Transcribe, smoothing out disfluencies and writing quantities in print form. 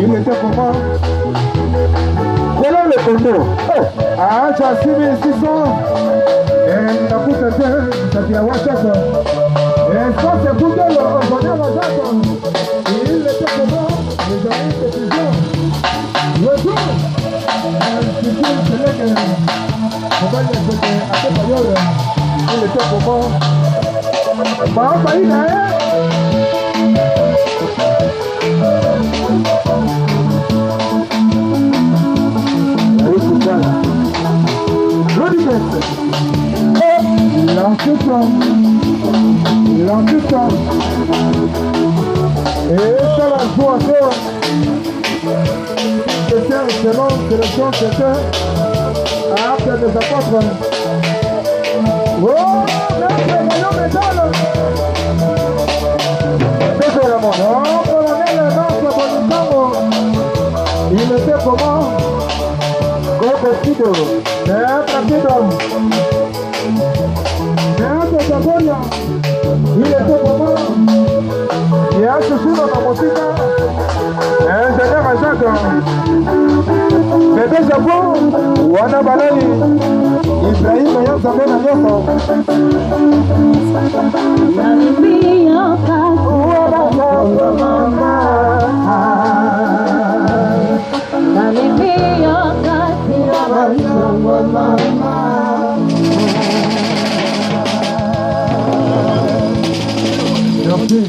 Il était comment? Voilà le condo. Ah, tu as 6600. Et la pousse était, ça dit à Wachaka. Et ça, c'est pour que l'on connaît Wachaka. Il était comment? Les amis, c'est toujours. Le jour, c'est que, on va dire que à cette période, il était comment? Bah, il a l'antiquant et ça la joue encore c'était un selon que le son c'était après des apôtres. Oh, mais c'est mon métal c'est la mort. Oh, colonel, non, c'est bon, il était comment? Gokoskido c'est Trapido. Il était comment? Il y a ce jour dans la musique. Ingénieur à Jacques. Bébé Japon. Wana Balani. Ibrahim Mayan Zamena Nyoko. Merci.